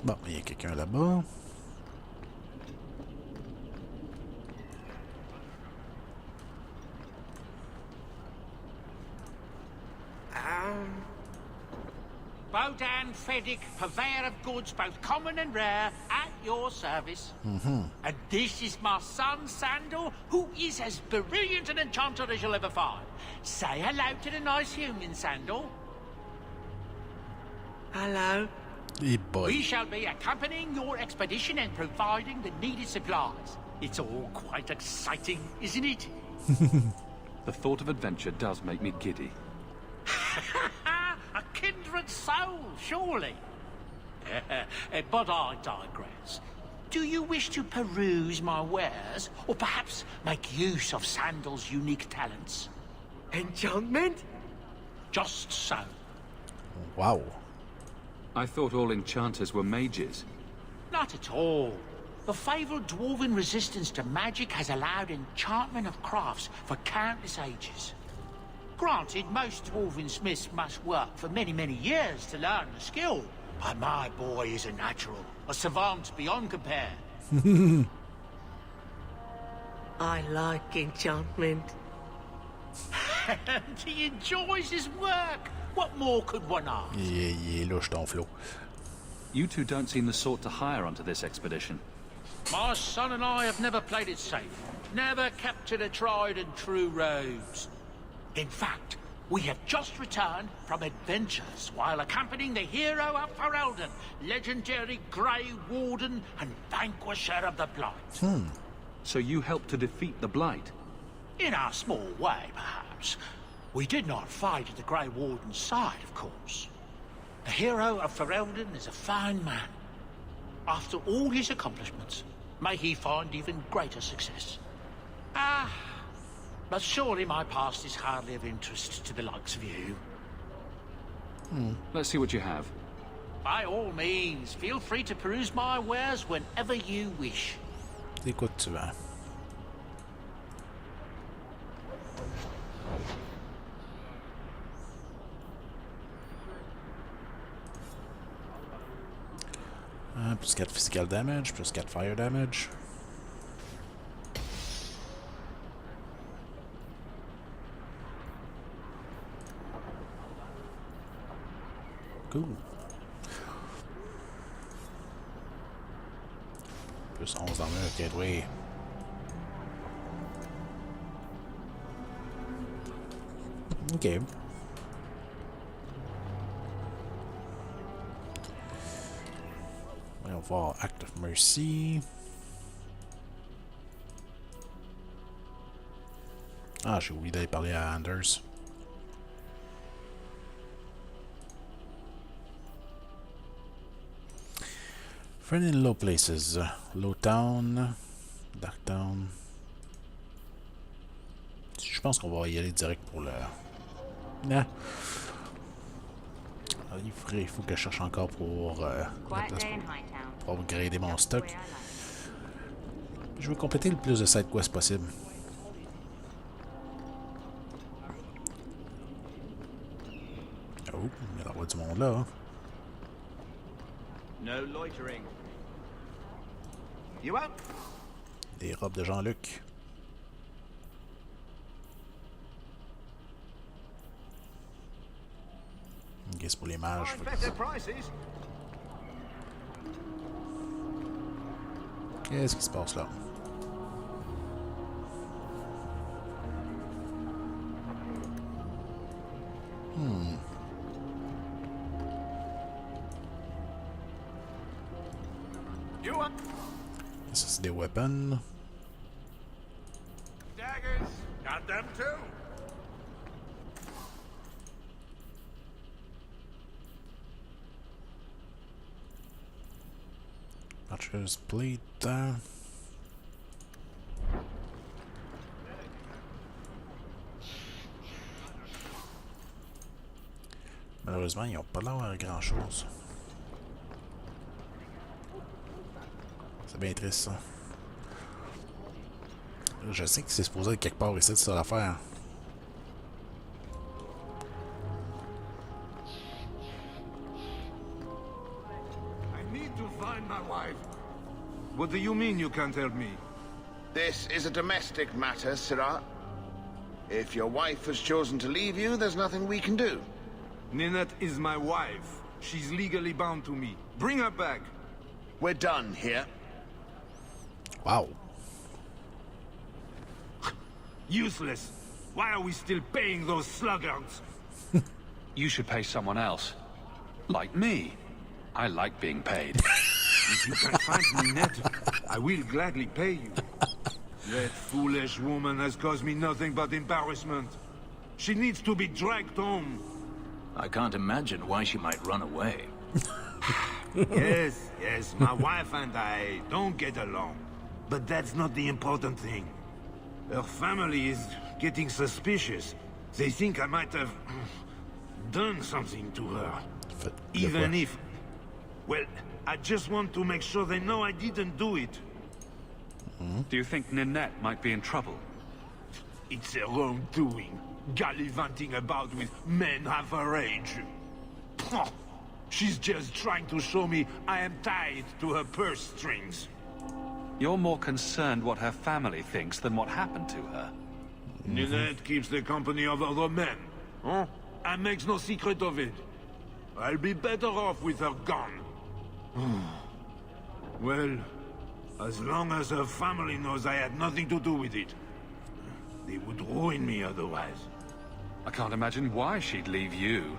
Bon, il y a quelqu'un là-bas. Bodan Feddick, purveyor of goods both common and rare, at your service. And this is my son, Sandal, who is as brilliant an enchanter as you'll ever find. Say hello to the nice human, Sandal. Hello. Hey boy. We shall be accompanying your expedition and providing the needed supplies. It's all quite exciting, isn't it? The thought of adventure does make me giddy. A kindred soul, surely. But I digress. Do you wish to peruse my wares, or perhaps make use of Sandal's unique talents? Enchantment? Just so. Wow. I thought all enchanters were mages. Not at all. The fabled dwarven resistance to magic has allowed enchantment of crafts for countless ages. Granted, most dwarven smiths must work for many, many years to learn the skill. But my boy is a natural, a savant beyond compare. I like enchantment. And he enjoys his work. What more could one ask? Il est louche ton flow. You two don't seem the sort to hire onto this expedition. My son and I have never played it safe. Never kept to the tried and true roads. In fact, we have just returned from adventures while accompanying the hero of Ferelden, legendary Grey Warden and vanquisher of the Blight. So you helped to defeat the Blight? In our small way, perhaps. We did not fight at the Grey Warden's side, of course. The hero of Ferelden is a fine man. After all his accomplishments, may he find even greater success. But surely my past is hardly of interest to the likes of you. Let's see what you have. By all means, feel free to peruse my wares whenever you wish. C'est quoi que tu vends? Plus 4 physical damage, plus 4 fire damage. Cool. Plus 11 d'armure, ok, oui. Ok. Voyons voir Act of Mercy. Ah, j'ai oublié d'aller parler à Anders. Friend in low places. Low town. Dark town. Je pense qu'on va y aller direct pour le... Nah. Il faut que je cherche encore pour upgrader mon stock. Je veux compléter le plus de side quests possible. Oh, il y a l'air du monde là. Hein. No loitering. You up? Des robes de Jean-Luc. Ok, c'est pour les mages. Qu'est-ce qui se passe là? Ça, c'est des weapons. Daggers. Got them too. Archer's plate. Malheureusement, ils n'ont pas l'air d'avoir grand chose. C'est bien triste ça. Je sais que c'est supposé être quelque part ici, c'est ça l'affaire. find my wife. What do you mean you can't help me? This is a domestic matter, Sirrah. If your wife has chosen to leave you, there's nothing we can do. Ninette is my wife. She's legally bound to me. Bring her back. We're done here. Wow. Useless. Why are we still paying those sluggards? You should pay someone else. Like me. I like being paid. If you can find Ninette, I will gladly pay you. That foolish woman has caused me nothing but embarrassment. She needs to be dragged home. I can't imagine why she might run away. Yes, my wife and I don't get along. But that's not the important thing. Her family is getting suspicious. They think I might have done something to her. Even if... Well, I just want to make sure they know I didn't do it. Do you think Ninette might be in trouble? It's her own doing. Gallivanting about with men half her age. Pah! She's just trying to show me I am tied to her purse strings. You're more concerned what her family thinks than what happened to her. Ninette keeps the company of other men. Huh? And makes no secret of it. I'll be better off with her gone. Well, as long as her family knows I had nothing to do with it. They would ruin me otherwise. I can't imagine why she'd leave you.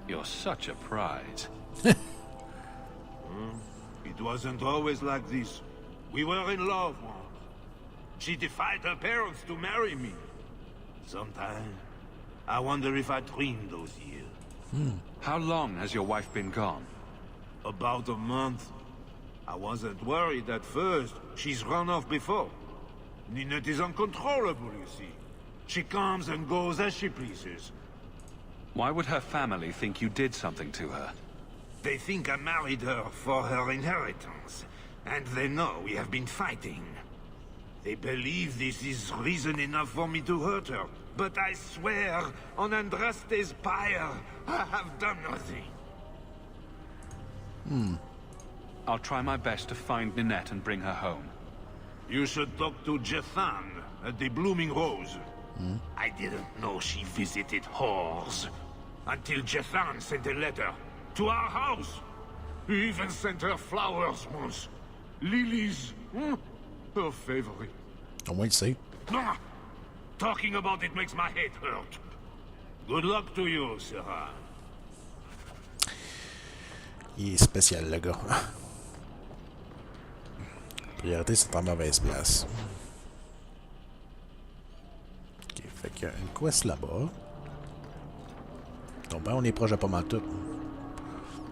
You're such a prize. It wasn't always like this. We were in love once. She defied her parents to marry me. Sometimes, I wonder if I dreamed those years. How long has your wife been gone? About a month. I wasn't worried at first. She's run off before. Ninette is uncontrollable, you see. She comes and goes as she pleases. Why would her family think you did something to her? They think I married her for her inheritance. And they know we have been fighting. They believe this is reason enough for me to hurt her. But I swear, on Andraste's pyre, I have done nothing. I'll try my best to find Ninette and bring her home. You should talk to Jethan at the Blooming Rose. I didn't know she visited whores. Until Jethan sent a letter to our house. He even sent her flowers once. Lilies. Her favorite. I won't see. Ah, talking about it makes my head hurt. Good luck to you, Sarah. Il est spécial, le gars. Priorité, c'est en mauvaise place. Ok, fait qu'il y a une quest là-bas. Donc, ben, on est proche de pas mal tout.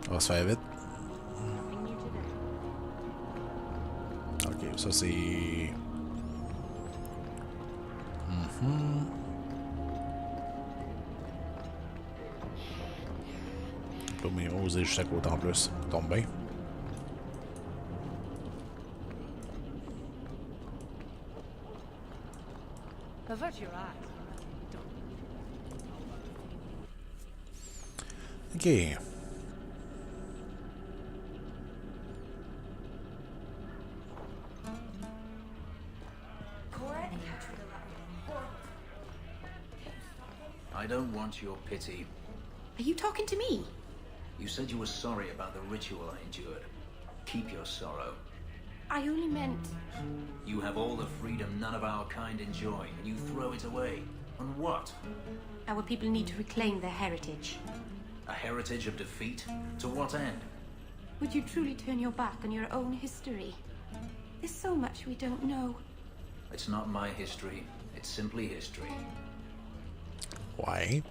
On va se faire vite. Ok, ça c'est... Mais oser juste à côté en plus. Tombe bien. Ok. I don't want your pity. Are you talking to me? You said you were sorry about the ritual I endured. Keep your sorrow. I only meant... You have all the freedom none of our kind enjoy, and you throw it away. On what? Our people need to reclaim their heritage. A heritage of defeat? To what end? Would you truly turn your back on your own history? There's so much we don't know. It's not my history. It's simply history. Why?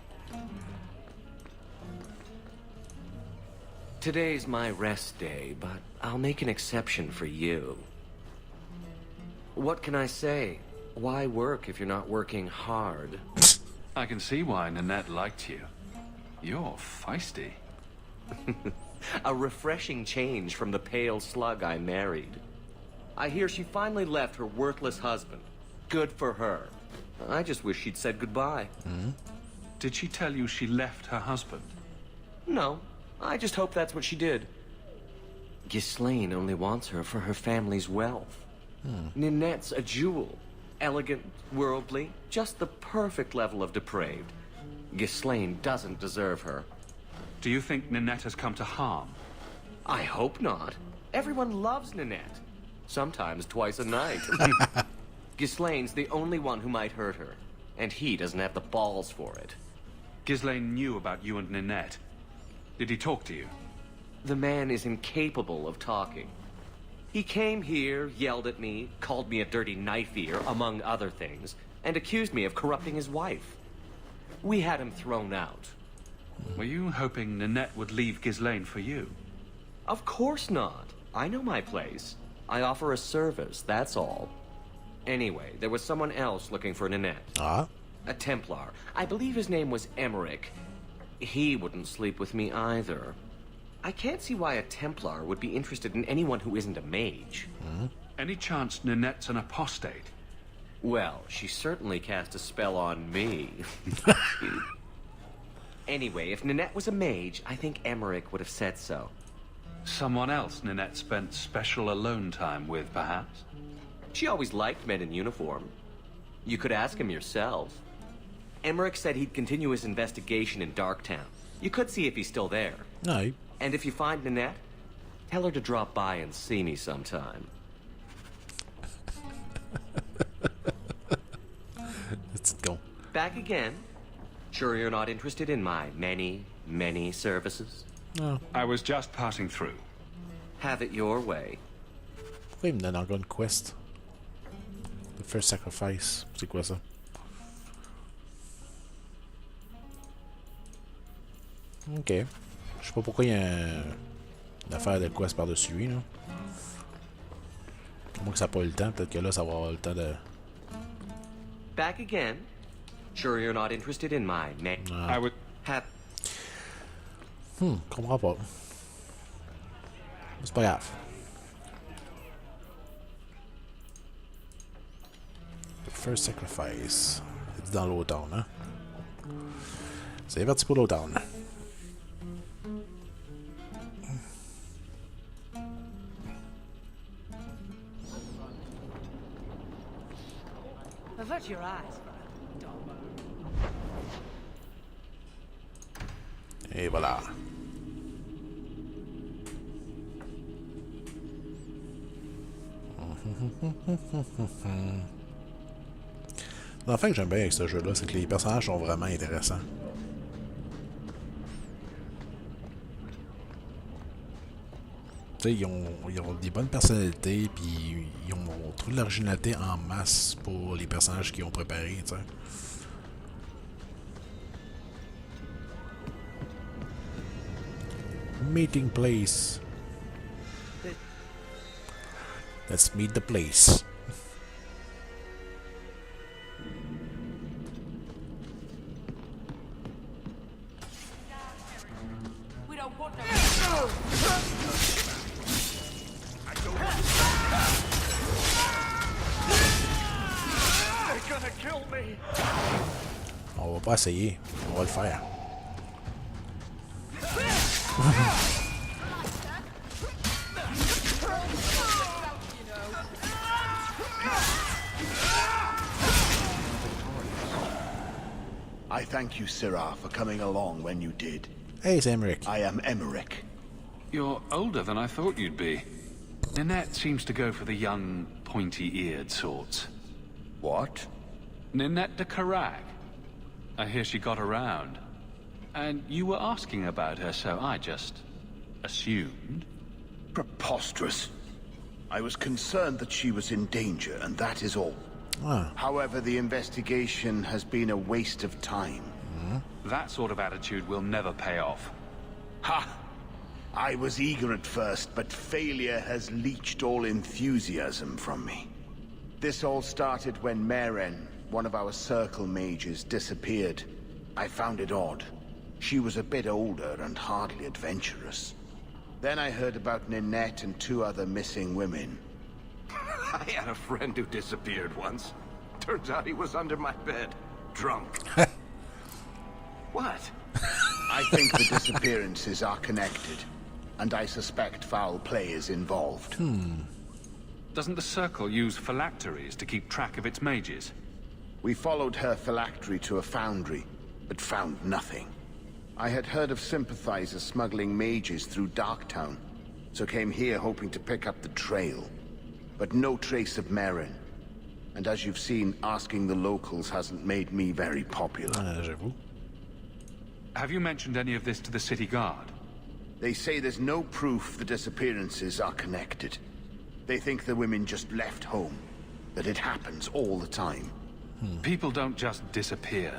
Today's my rest day, but I'll make an exception for you. What can I say? Why work if you're not working hard? I can see why Ninette liked you. You're feisty. A refreshing change from the pale slug I married. I hear she finally left her worthless husband. Good for her. I just wish she'd said goodbye. Did she tell you she left her husband? No, I just hope that's what she did. Ghislaine only wants her for her family's wealth. Ninette's a jewel. Elegant, worldly, just the perfect level of depraved. Ghislaine doesn't deserve her. Do you think Ninette has come to harm? I hope not. Everyone loves Ninette. Sometimes twice a night. Ghislaine's the only one who might hurt her. And he doesn't have the balls for it. Ghislaine knew about you and Ninette. Did he talk to you? The man is incapable of talking. He came here, yelled at me, called me a dirty knife-ear, among other things, and accused me of corrupting his wife. We had him thrown out. Were you hoping Ninette would leave Ghislaine for you? Of course not. I know my place. I offer a service, that's all. Anyway, there was someone else looking for Ninette. Ah. A Templar. I believe his name was Emmerich. He wouldn't sleep with me either. I can't see why a Templar would be interested in anyone who isn't a mage. Any chance Ninette's an apostate? Well, she certainly cast a spell on me. Anyway, if Ninette was a mage, I think Emmerich would have said so. Someone else Ninette spent special alone time with, perhaps? She always liked men in uniform. You could ask him yourself. Emmerich said he'd continue his investigation in Darktown. You could see if he's still there. No. And if you find Ninette, tell her to drop by and see me sometime. Let's go. Back again? Sure you're not interested in my many, many services? No. I was just passing through. Have it your way. Pourquoi il me donne encore une quest? The first sacrifice. C'est quoi ça? Ok. Je sais pas pourquoi il y a une affaire de quest par-dessus lui, là. À moins que ça n'a pas eu le temps. Peut-être que là, ça va avoir le temps de... Back again? Sure you're not interested in my I would... have... Comprends pas. C'est pas grave. The first sacrifice. C'est dans l'automne, hein? C'est parti pour l'automne. Avert your eyes. Et voilà. L'enfant que j'aime bien avec ce jeu-là, c'est que les personnages sont vraiment intéressants. Tu sais, ils ont des bonnes personnalités, puis ils ont trouvé de l'originalité en masse pour les personnages qu'ils ont préparés, tu sais. Meeting place. Let's meet the place. We don't want no... They're gonna kill me. On va pas essayer, on va le faire. I thank you, Syrah, for coming along when you did. Hey, it's Emmerich. I am Emmerich. You're older than I thought you'd be. Ninette seems to go for the young, pointy-eared sorts. What? Ninette de Carag. I hear she got around. And you were asking about her, so I just assumed. Preposterous. I was concerned that she was in danger, and that is all. Ah. However, the investigation has been a waste of time. That sort of attitude will never pay off. Ha! I was eager at first, but failure has leached all enthusiasm from me. This all started when Meren, one of our circle mages, disappeared. I found it odd. She was a bit older and hardly adventurous. Then I heard about Ninette and 2 other missing women. I had a friend who disappeared once. Turns out he was under my bed, drunk. What? I think the disappearances are connected. and I suspect foul play is involved. Doesn't the Circle use phylacteries to keep track of its mages? We followed her phylactery to a foundry, but found nothing. I had heard of sympathizers smuggling mages through Darktown, so came here hoping to pick up the trail. But no trace of Merrin. And as you've seen, asking the locals hasn't made me very popular. J'avoue. Have you mentioned any of this to the city guard? They say there's no proof the disappearances are connected. They think the women just left home, that it happens all the time. People don't just disappear.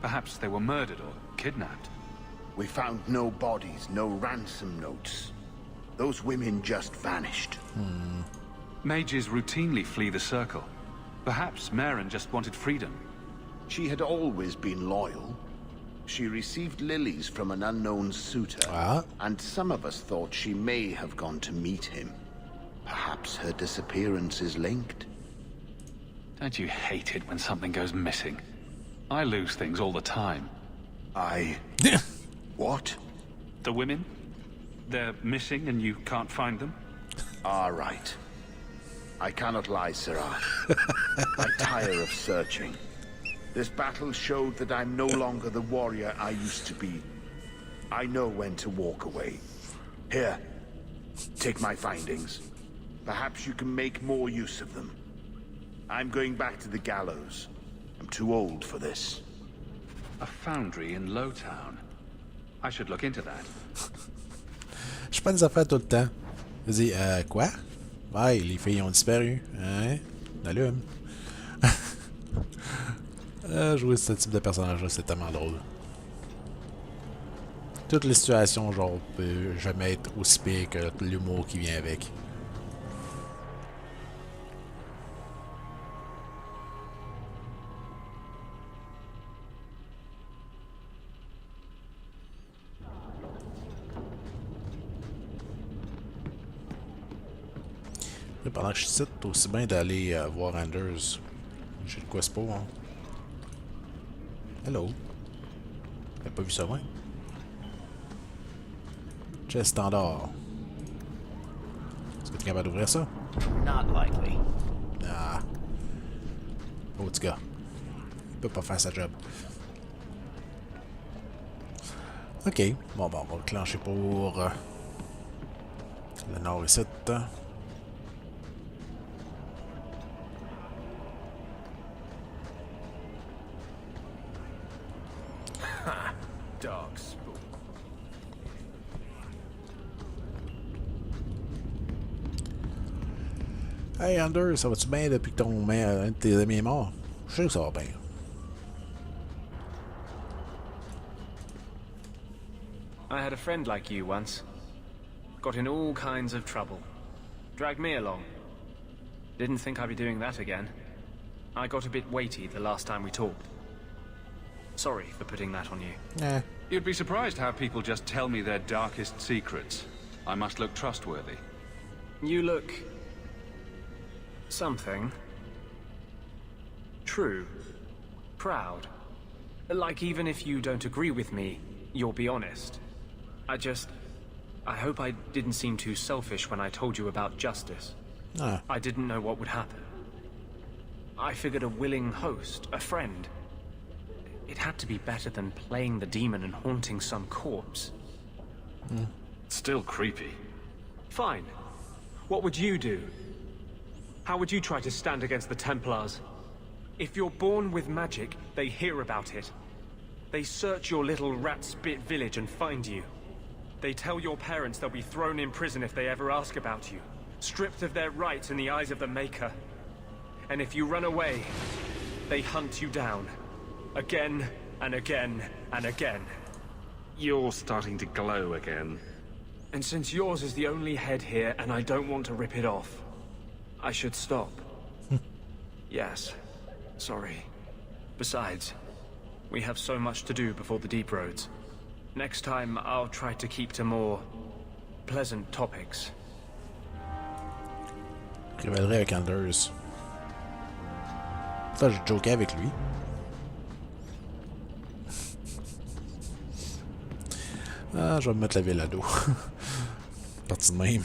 Perhaps they were murdered or kidnapped. We found no bodies, no ransom notes. Those women just vanished. Mages routinely flee the Circle. Perhaps Merrin just wanted freedom. She had always been loyal. She received lilies from an unknown suitor, and some of us thought she may have gone to meet him. Perhaps her disappearance is linked. Don't you hate it when something goes missing? I lose things all the time. What? The women? They're missing and you can't find them? All right. I cannot lie, Sarah. I tire of searching. This battle showed that I'm no longer the warrior I used to be. I know when to walk away. Here, take my findings. Perhaps you can make more use of them. I'm going back to the gallows. I'm too old for this. A foundry in Lowtown. I should look into that. Je fais des affaires tout le temps. Je dis, quoi? Ouais, les filles ont disparu. Hein? Allume. Jouer ce type de personnage-là, c'est tellement drôle. Toutes les situations, genre, peut jamais être aussi pire que l'humour qui vient avec. Pendant que je cite, aussi bien d'aller voir Anders. J'ai le quest pour, hein. Hello. J'avais pas vu ça, ouais. Chest standard. Est-ce que tu es capable d'ouvrir ça? Not likely. Ah. Oh, petit gars. Il peut pas faire sa job. Ok. Bon, on va le clencher pour le nord ici. Dark spook. Hey Anders, ça va-tu bien depuis que un de tes amis est mort? Je sais que ça va bien. I had a friend like you once. Got in all kinds of trouble. Dragged me along. Didn't think I'd be doing that again. I got a bit weighty the last time we talked. Sorry for putting that on you. You'd be surprised how people just tell me their darkest secrets. I must look trustworthy. You look... something. True. Proud. Like even if you don't agree with me, you'll be honest. I hope I didn't seem too selfish when I told you about justice. I didn't know what would happen. I figured a willing host, a friend. It had to be better than playing the demon and haunting some corpse. Still creepy. Fine. What would you do? How would you try to stand against the Templars? If you're born with magic, they hear about it. They search your little rat-spit village and find you. They tell your parents they'll be thrown in prison if they ever ask about you, stripped of their rights in the eyes of the Maker. And if you run away, they hunt you down. Again, and again, and again. You're starting to glow again. And since yours is the only head here, and I don't want to rip it off, I should stop. Yes. Sorry. Besides, we have so much to do before the deep roads. Next time, I'll try to keep to more pleasant topics. Je révélerai avec Anders. Ça, j'ai joké avec lui. Je vais me mettre la ville à dos. parti de même.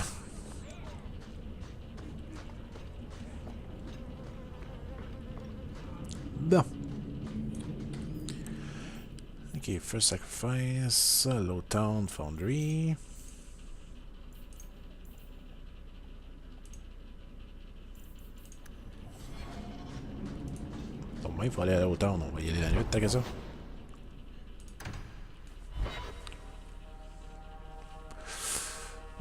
Bon. Ok, First Sacrifice, Low Town Foundry. Bon, il faut aller à la Low Town, on va y aller la nuit, t'as que ça.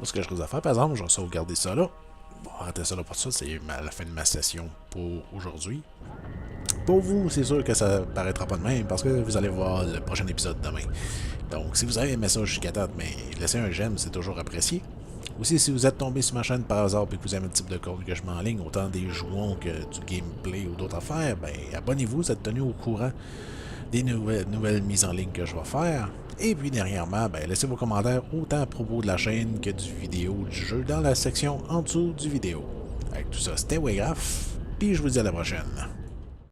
Ce que je risque de faire, par exemple, je vais sauvegarder ça là. Bon, arrêtez ça là pour ça, c'est la fin de ma session pour aujourd'hui. Pour vous, c'est sûr que ça paraîtra pas de même parce que vous allez voir le prochain épisode demain. Donc, si vous avez aimé ça jusqu'à date, mais laissez un j'aime, c'est toujours apprécié. Aussi, si vous êtes tombé sur ma chaîne par hasard et que vous aimez le type de contenu que je mets en ligne, autant des jouons que du gameplay ou d'autres affaires, ben abonnez-vous, vous êtes tenu au courant des nouvelles mises en ligne que je vais faire. Et puis dernièrement, ben, laissez vos commentaires autant à propos de la chaîne que du vidéo ou du jeu dans la section en dessous du vidéo. Avec tout ça, c'était Waygraph, puis je vous dis à la prochaine.